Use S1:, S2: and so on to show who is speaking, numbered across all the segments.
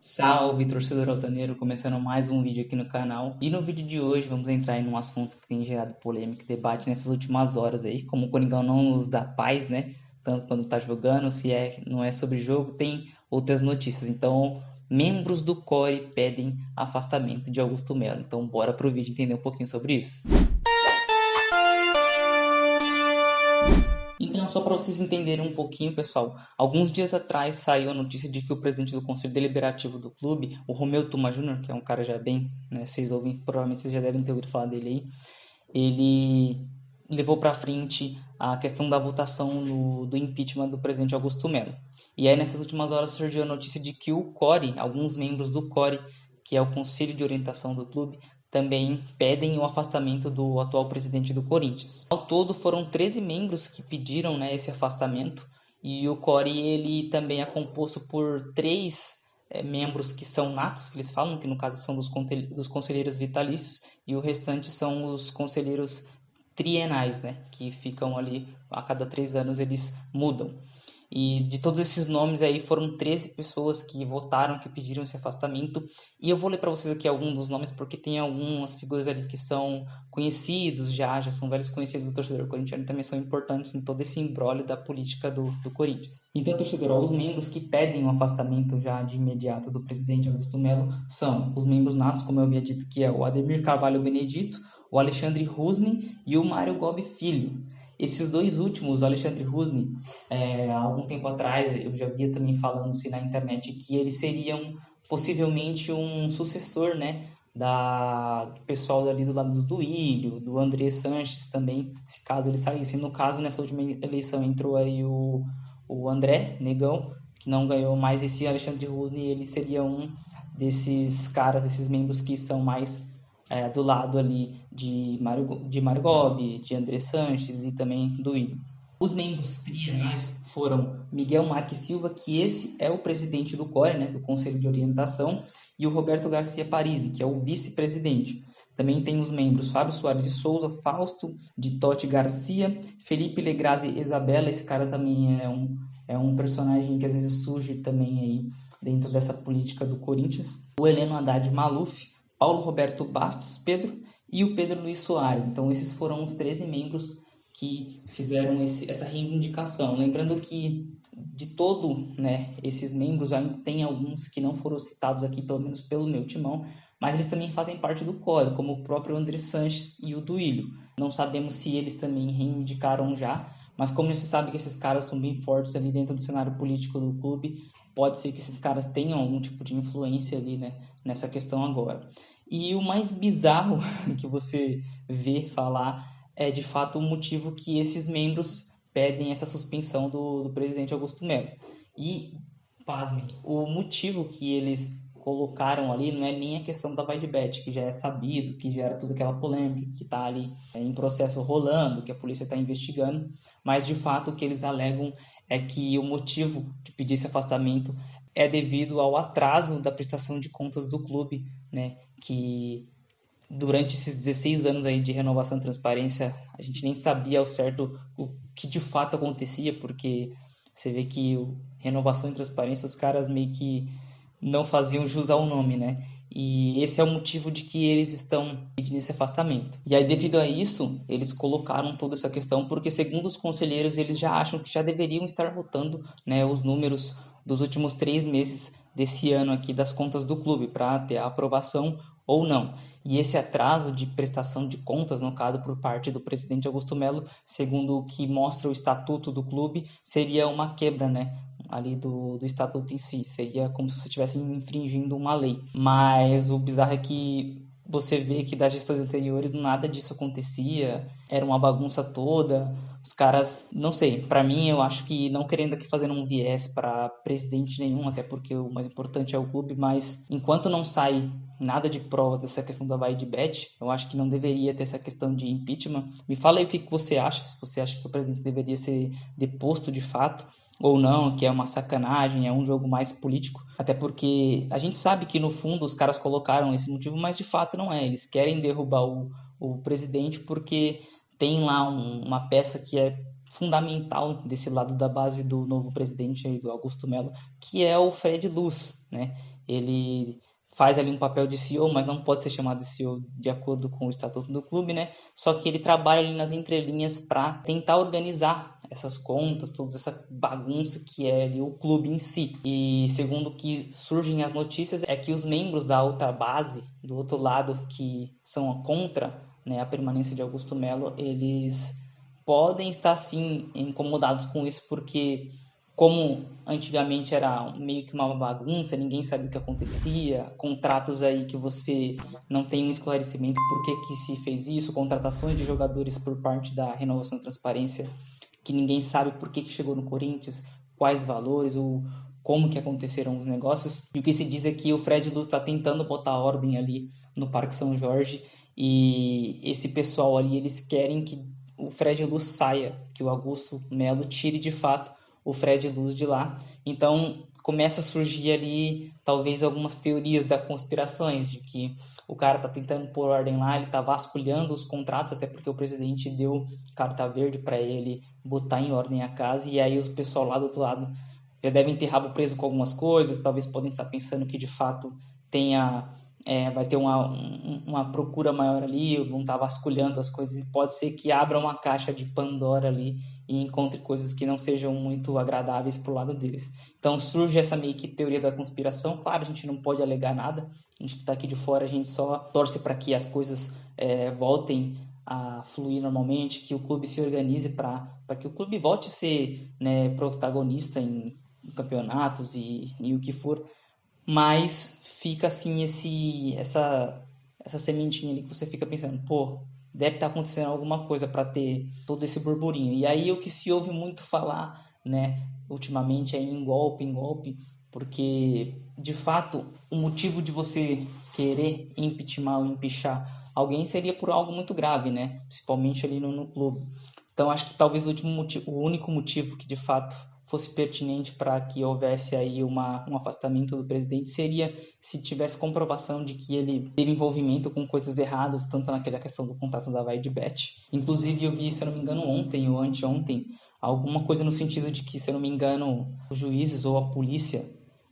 S1: Salve, torcedor altaneiro, começando mais um vídeo aqui no canal. E no vídeo de hoje vamos entrar em um assunto que tem gerado polêmica e debate nessas últimas horas aí, como o Coringão não nos dá paz, né? Tanto quando tá jogando, não é sobre jogo, tem outras notícias. Então, membros do CORE pedem afastamento de Augusto Melo. Então, bora pro vídeo entender um pouquinho sobre isso. Então, só para vocês entenderem um pouquinho, pessoal, alguns dias atrás saiu a notícia de que o presidente do Conselho Deliberativo do clube, o Romeu Tuma Júnior, que é um cara já bem, né, vocês ouvem, provavelmente vocês já devem ter ouvido falar dele aí, ele levou para frente a questão da votação do impeachment do presidente Augusto Melo. E aí, nessas últimas horas, surgiu a notícia de que o CORE, alguns membros do CORE, que é o Conselho de Orientação do clube, também pedem o afastamento do atual presidente do Corinthians. Ao todo, foram 13 membros que pediram, né, esse afastamento, e o CORE ele também é composto por três membros que são natos, que eles falam, que no caso são dos conselheiros vitalícios, e o restante são os conselheiros trienais, né, que ficam ali a cada 3 anos eles mudam. E de todos esses nomes aí foram 13 pessoas que votaram, que pediram esse afastamento. E eu vou ler para vocês aqui alguns dos nomes, porque tem algumas figuras ali que são conhecidos já são velhos conhecidos do torcedor corintiano e também são importantes em todo esse imbróglio da política do Corinthians. Então, torcedor, os membros que pedem o afastamento já de imediato do presidente Augusto Melo são os membros natos, como eu havia dito, que é o Ademir Carvalho Benedito, o Alexandre Rusni e o Mário Gobi Filho. Esses dois últimos, o Alexandre Rusni, há algum tempo atrás, eu já via também falando-se na internet que eles seriam possivelmente um sucessor, né, do pessoal ali do lado do Duílio, do André Sanches também, se caso ele saísse. No caso, nessa última eleição entrou aí o André Negão, que não ganhou, mais esse Alexandre Rusni, ele seria um desses caras, desses membros que são mais do lado ali de Mário Gobi, de André Sanches e também do Willian. Os membros trienais foram Miguel Marques Silva, que esse é o presidente do CORE, né, do Conselho de Orientação, e o Roberto Garcia Parisi, que é o vice-presidente. Também tem os membros Fábio Soares de Souza, Fausto de Totti Garcia, Felipe Legrazi Isabella, esse cara também é um personagem que às vezes surge também aí dentro dessa política do Corinthians. O Heleno Haddad Maluf, Paulo Roberto Bastos Pedro e o Pedro Luiz Soares. Então, esses foram os 13 membros que fizeram essa reivindicação. Lembrando que de todo, né, esses membros, ainda tem alguns que não foram citados aqui, pelo menos pelo meu timão, mas eles também fazem parte do CORE, como o próprio André Sanches e o Duílio. Não sabemos se eles também reivindicaram já, mas como você sabe que esses caras são bem fortes ali dentro do cenário político do clube, pode ser que esses caras tenham algum tipo de influência ali, né, nessa questão agora. E o mais bizarro que você vê falar é de fato o motivo que esses membros pedem essa suspensão do presidente Augusto Melo. E, pasmem, o motivo que eles colocaram ali não é nem a questão da vaidebet, que já é sabido, que gera toda aquela polêmica, que está ali em processo rolando, que a polícia está investigando, mas de fato o que eles alegam é que o motivo de pedir esse afastamento é devido ao atraso da prestação de contas do clube, né, que durante esses 16 anos aí de renovação e transparência, a gente nem sabia ao certo o que de fato acontecia, porque você vê que renovação e transparência, os caras meio que não faziam jus ao nome, né? E esse é o motivo de que eles estão pedindo esse afastamento. E aí, devido a isso, eles colocaram toda essa questão, porque segundo os conselheiros, eles já acham que já deveriam estar votando, né, os números dos últimos 3 meses desse ano aqui das contas do clube, para ter a aprovação ou não. E esse atraso de prestação de contas, no caso, por parte do presidente Augusto Melo, segundo o que mostra o estatuto do clube, seria uma quebra, né, ali do estatuto em si. Seria como se você estivesse infringindo uma lei. Mas o bizarro é que você vê que das gestões anteriores nada disso acontecia, era uma bagunça toda. Os caras, não sei, para mim eu acho que não querendo aqui fazer um viés para presidente nenhum, até porque o mais importante é o clube, mas enquanto não sai nada de provas dessa questão da vaidebet, eu acho que não deveria ter essa questão de impeachment. Me fala aí o que você acha, se você acha que o presidente deveria ser deposto de fato ou não, que é uma sacanagem, é um jogo mais político, até porque a gente sabe que no fundo os caras colocaram esse motivo, mas de fato não é, eles querem derrubar o presidente porque tem lá uma peça que é fundamental desse lado da base do novo presidente aí, do Augusto Melo, que é o Fred Luz, né? ele faz ali um papel de CEO, mas não pode ser chamado de CEO de acordo com o estatuto do clube, né? Só que ele trabalha ali nas entrelinhas para tentar organizar essas contas, toda essa bagunça que é ali o clube em si. E segundo o que surgem as notícias, é que os membros da outra base, do outro lado, que são contra, né, a permanência de Augusto Melo, eles podem estar sim incomodados com isso, porque como antigamente era meio que uma bagunça, ninguém sabia o que acontecia, contratos aí que você não tem um esclarecimento por que se fez isso, contratações de jogadores por parte da Renovação e Transparência que ninguém sabe por que chegou no Corinthians, quais valores, ou como que aconteceram os negócios. E o que se diz é que o Fred Luz está tentando botar ordem ali no Parque São Jorge, e esse pessoal ali, eles querem que o Fred Luz saia, que o Augusto Melo tire de fato o Fred Luz de lá. Então começa a surgir ali talvez algumas teorias da conspirações, de que o cara tá tentando pôr ordem lá, ele tá vasculhando os contratos, até porque o presidente deu carta verde para ele botar em ordem a casa, e aí o pessoal lá do outro lado já devem ter rabo preso com algumas coisas, talvez podem estar pensando que de fato tenha vai ter uma procura maior ali, vão estar vasculhando as coisas, e pode ser que abra uma caixa de Pandora ali e encontre coisas que não sejam muito agradáveis pro lado deles. Então surge essa meio que teoria da conspiração. Claro, a gente não pode alegar nada, a gente que está aqui de fora, a gente só torce para que as coisas voltem a fluir normalmente, que o clube se organize para que o clube volte a ser, né, protagonista em campeonatos e o que for, mas fica assim essa sementinha ali que você fica pensando, pô, deve estar acontecendo alguma coisa para ter todo esse burburinho. E aí o que se ouve muito falar, né, ultimamente é em golpe, porque de fato o motivo de você querer impeachment ou empichar alguém seria por algo muito grave, né, principalmente ali no clube. Então acho que talvez o único motivo que de fato fosse pertinente para que houvesse aí um afastamento do presidente seria se tivesse comprovação de que ele teve envolvimento com coisas erradas, tanto naquela questão do contato da Vaidbet. Inclusive eu vi, se eu não me engano, ontem ou anteontem, alguma coisa no sentido de que, se eu não me engano, os juízes ou a polícia,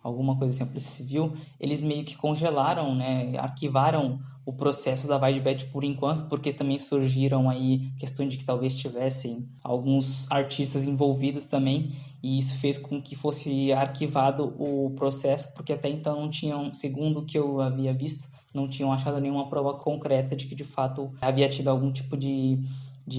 S1: alguma coisa assim, a Polícia Civil, eles meio que congelaram, né, arquivaram o processo da Vaidbet por enquanto, porque também surgiram aí questões de que talvez tivessem alguns artistas envolvidos também, e isso fez com que fosse arquivado o processo, porque até então não tinham, segundo o que eu havia visto, não tinham achado nenhuma prova concreta de que de fato havia tido algum tipo de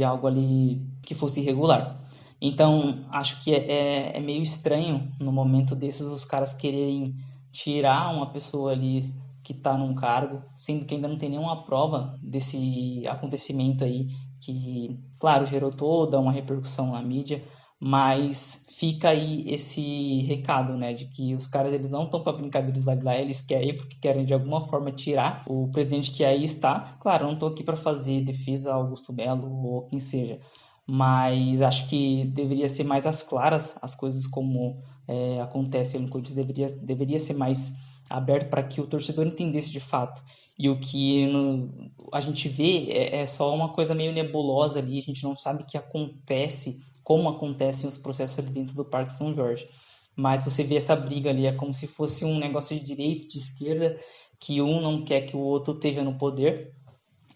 S1: algo ali que fosse irregular. Então, acho que é meio estranho no momento desses os caras quererem tirar uma pessoa ali que está num cargo, sendo que ainda não tem nenhuma prova desse acontecimento aí, que, claro, gerou toda uma repercussão na mídia, mas fica aí esse recado, né, de que os caras, eles não estão para brincadeira do lado de lá, eles querem porque querem de alguma forma tirar o presidente que aí está. Claro, eu não estou aqui para fazer defesa a Augusto Melo ou quem seja, mas acho que deveria ser mais às claras as coisas como acontecem no Corinthians, deveria ser mais aberto para que o torcedor entendesse de fato. E o que a gente vê é só uma coisa meio nebulosa ali, a gente não sabe o que acontece, como acontecem os processos ali dentro do Parque São Jorge. Mas você vê essa briga ali, é como se fosse um negócio de direita, de esquerda, que um não quer que o outro esteja no poder.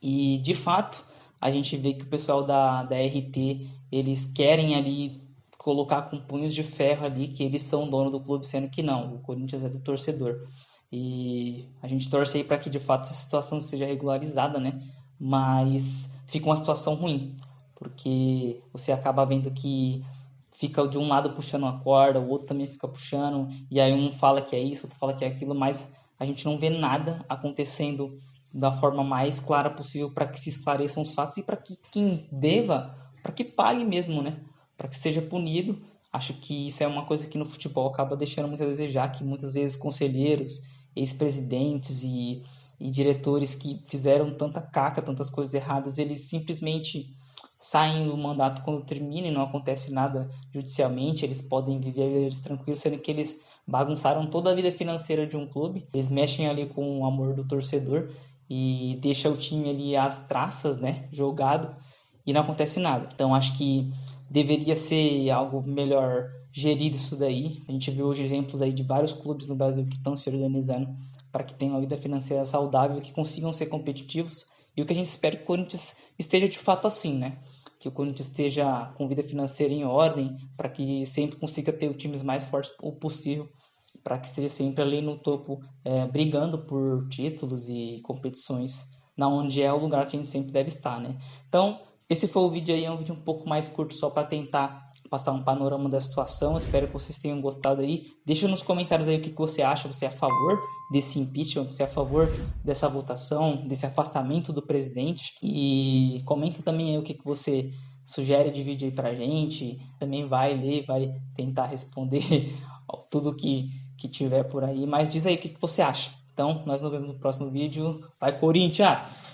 S1: E, de fato, a gente vê que o pessoal da RT, eles querem ali colocar com punhos de ferro ali que eles são dono do clube, sendo que não, o Corinthians é do torcedor. E a gente torce aí para que de fato essa situação seja regularizada, né? Mas fica uma situação ruim, porque você acaba vendo que fica de um lado puxando uma corda, o outro também fica puxando, e aí um fala que é isso, outro fala que é aquilo, mas a gente não vê nada acontecendo da forma mais clara possível para que se esclareçam os fatos e para que quem deva, para que pague mesmo, né? Para que seja punido. Acho que isso é uma coisa que no futebol acaba deixando muito a desejar, que muitas vezes conselheiros, ex-presidentes e diretores que fizeram tanta caca, tantas coisas erradas, eles simplesmente saem do mandato quando termina e não acontece nada judicialmente, eles podem viver eles tranquilos, sendo que eles bagunçaram toda a vida financeira de um clube, eles mexem ali com o amor do torcedor e deixa o time ali às traças, né, jogado, e não acontece nada. Então acho que deveria ser algo melhor gerido isso daí. A gente viu hoje exemplos aí de vários clubes no Brasil que estão se organizando para que tenham uma vida financeira saudável, que consigam ser competitivos. E o que a gente espera é que o Corinthians esteja de fato assim, né? Que o Corinthians esteja com vida financeira em ordem, para que sempre consiga ter os times mais fortes possível, para que esteja sempre ali no topo, brigando por títulos e competições, na onde é o lugar que a gente sempre deve estar, né? Então, esse foi o vídeo aí, é um vídeo um pouco mais curto só para tentar passar um panorama da situação. Espero que vocês tenham gostado aí. Deixa nos comentários aí o que você acha. Você é a favor desse impeachment? Você é a favor dessa votação, desse afastamento do presidente? E comenta também aí o que você sugere de vídeo aí pra gente. Também vai ler, vai tentar responder tudo que tiver por aí. Mas diz aí o que você acha. Então, nós nos vemos no próximo vídeo. Vai, Corinthians!